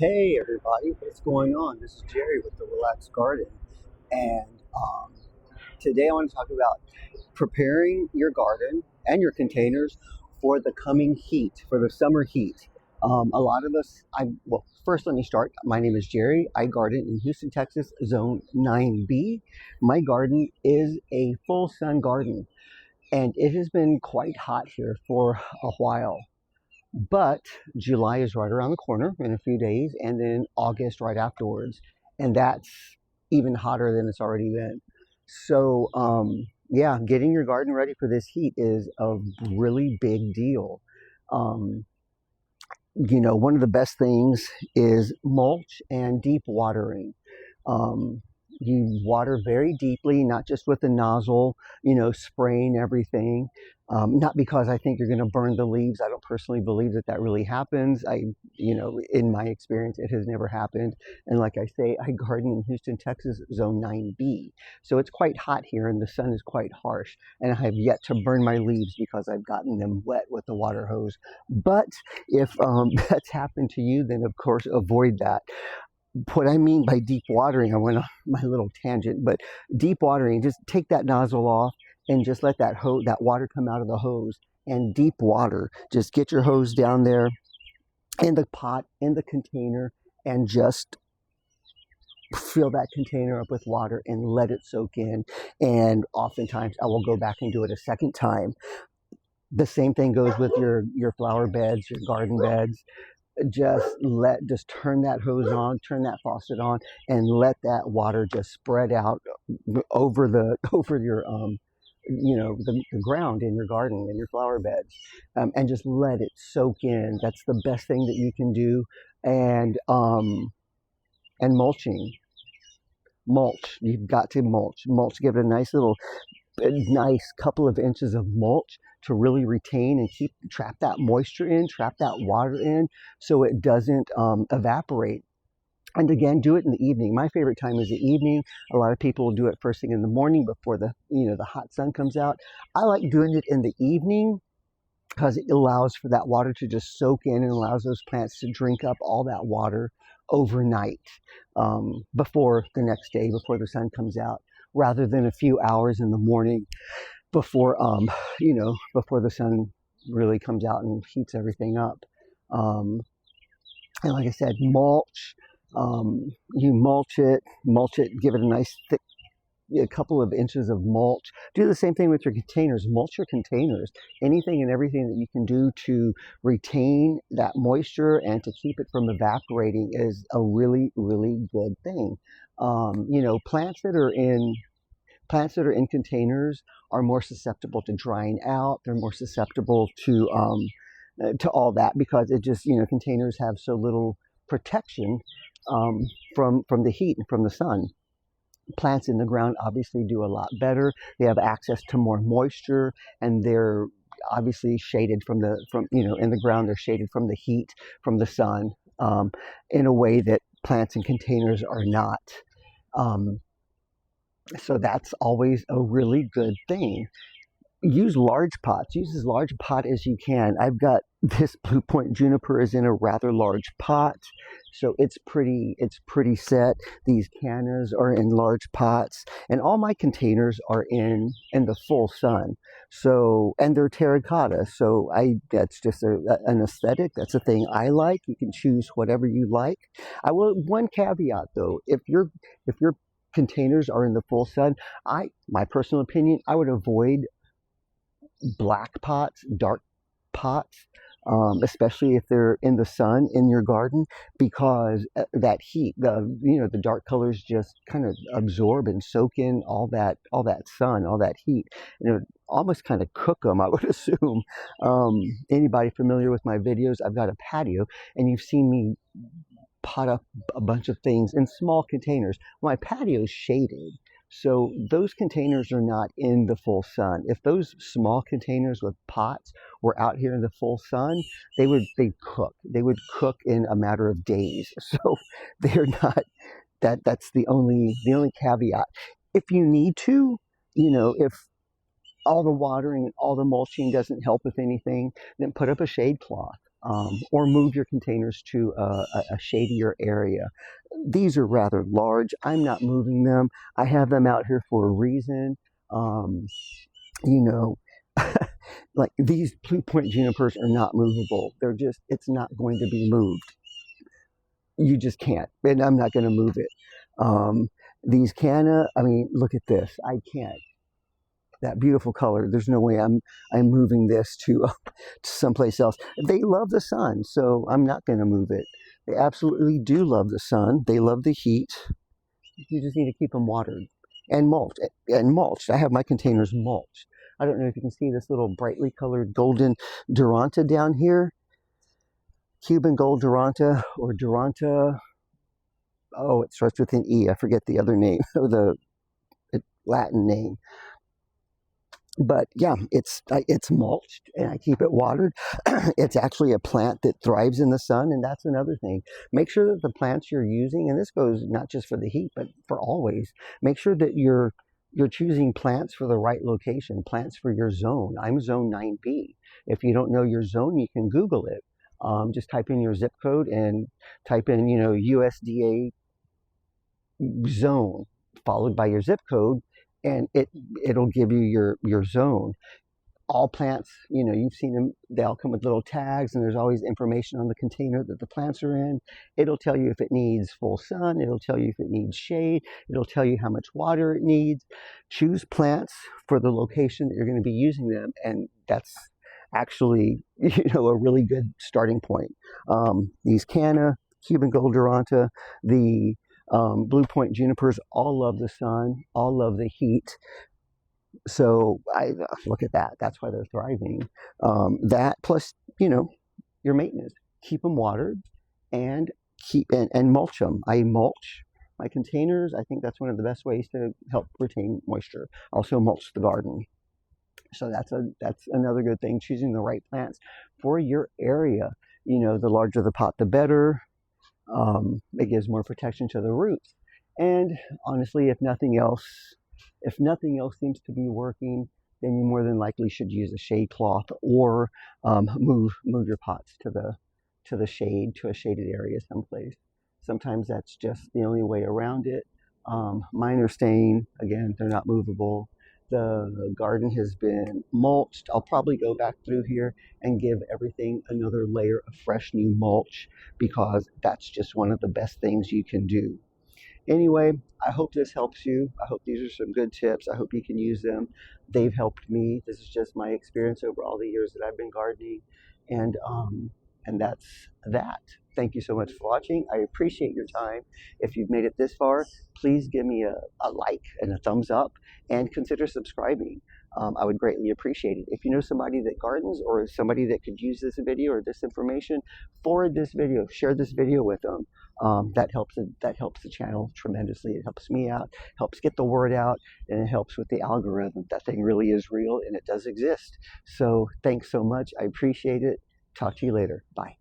Hey everybody, what's going on? This is Jerry with the Relaxed Garden, and today I want to talk about preparing your garden and your containers for the coming heat, for the summer heat. A lot of us, well, first let me start. My name is Jerry. I garden in Houston, Texas, Zone 9B. My garden is a full sun garden, and it has been quite hot here for a while. But July is right around the corner in a few days, and then August right afterwards. And that's even hotter than it's already been. So, yeah, getting your garden ready for this heat is a really big deal. Um, One of the best things is mulch and deep watering. Um, you water very deeply, not just with the nozzle, spraying everything. Not because I think you're going to burn the leaves. I don't personally believe that really happens. In my experience, it has never happened. And like I say, I garden in Houston, Texas, Zone 9B. So it's quite hot here and the sun is quite harsh. And I have yet to burn my leaves because I've gotten them wet with the water hose. But if that's happened to you, then of course avoid that. What I mean by deep watering, I went on my little tangent, but deep watering, just take that nozzle off and just let that water come out of the hose and deep water. Just get your hose down there in the pot, in the container, and just fill that container up with water and let it soak in. And oftentimes I will go back and do it a second time. The same thing goes with your flower beds, your garden beds. Just turn that hose on, turn that faucet on, and let that water just spread out over your the ground in your garden and your flower beds, and just let it soak in. That's the best thing that you can do. And mulching, you've got to mulch. Give it a nice couple of inches of mulch to really retain and trap that moisture in, trap that water in, so it doesn't evaporate. And again, do it in the evening. My favorite time is the evening. A lot of people will do it first thing in the morning before the hot sun comes out. I like doing it in the evening because it allows for that water to just soak in and allows those plants to drink up all that water overnight, before the next day, before the sun comes out, rather than a few hours in the morning before before the sun really comes out and heats everything up. And like I said, mulch. You mulch it, give it a nice thick, a couple of inches of mulch. Do the same thing with your containers. Mulch your containers. Anything and everything that you can do to retain that moisture and to keep it from evaporating is a really, really good thing. Plants that are in containers are more susceptible to drying out. They're more susceptible to all that because it just, containers have so little protection from the heat and from the sun. Plants in the ground obviously do a lot better. They have access to more moisture, and they're obviously shaded in the ground. They're shaded from the heat, from the sun, in a way that plants in containers are not. So that's always a really good thing. Use large pots. Use as large a pot as you can. I've got this Blue Point Juniper is in a rather large pot, so it's pretty set. These Cannas are in large pots, and all my containers are in the full sun. So, and they're terracotta. So that's just an aesthetic. That's a thing I like. You can choose whatever you like. One caveat though, if your containers are in the full sun, my personal opinion, I would avoid black pots, dark pots, especially if they're in the sun in your garden, because that heat, the dark colors just kind of absorb and soak in all that sun, all that heat, and it would almost kind of cook them, I would assume. Anybody familiar with my videos, I've got a patio, and you've seen me pot up a bunch of things in small containers. My patio is shaded, so those containers are not in the full sun. If those small containers with pots were out here in the full sun, they'd cook. They would cook in a matter of days. So they're not. That's the only caveat. If you need to, if all the watering and all the mulching doesn't help with anything, then put up a shade cloth. or move your containers to a shadier area. These are rather large. I'm not moving them. I have them out here for a reason. You know, like these Blue Point junipers are not movable. They're just, it's not going to be moved. You just can't, and I'm not going to move it. These Canna, I mean, look at this. I can't. That beautiful color. There's no way I'm moving this to someplace else. They love the sun, so I'm not going to move it. They absolutely do love the sun. They love the heat. You just need to keep them watered and mulched. And mulched. I have my containers mulched. I don't know if you can see this little brightly colored golden Duranta down here. Cuban gold Duranta or Duranta. Oh, it starts with an E. I forget the other name, or the Latin name. But yeah, it's mulched, and I keep it watered. It's actually a plant that thrives in the sun, and that's another thing. Make sure that the plants you're using, and this goes not just for the heat, but for always, make sure that you're choosing plants for the right location, plants for your zone. I'm zone 9B. If you don't know your zone, you can Google it. Just type in your zip code and type in, USDA zone, followed by your zip code, and it'll give you your zone. All plants, you've seen them, they all come with little tags, and there's always information on the container that the plants are in. It'll tell you if it needs full sun, it'll tell you if it needs shade, it'll tell you how much water it needs. Choose plants for the location that you're going to be using them, and that's actually, a really good starting point. These Canna, Cuban gold Duranta, the Blue Point junipers all love the sun, all love the heat. So I look at that. That's why they're thriving. That plus, your maintenance. Keep them watered and and mulch them. I mulch my containers. I think that's one of the best ways to help retain moisture. Also mulch the garden. So that's another good thing. Choosing the right plants for your area. The larger the pot, the better. It gives more protection to the roots. And honestly, if nothing else seems to be working, then you more than likely should use a shade cloth, or move your pots to the shade, to a shaded area someplace. Sometimes that's just the only way around it. Mine are staying. Again, they're not movable. The garden has been mulched. I'll probably go back through here and give everything another layer of fresh new mulch, because that's just one of the best things you can do. Anyway, I hope this helps you. I hope these are some good tips. I hope you can use them. They've helped me. This is just my experience over all the years that I've been gardening. And that's that. Thank you so much for watching. I appreciate your time. If you've made it this far, please give me a like and a thumbs up, and consider subscribing. I would greatly appreciate it. If you know somebody that gardens, or somebody that could use this video or this information, forward this video, share this video with them. That helps the channel tremendously. It helps me out, helps get the word out, and it helps with the algorithm. That thing really is real, and it does exist. So thanks so much. I appreciate it. Talk to you later. Bye.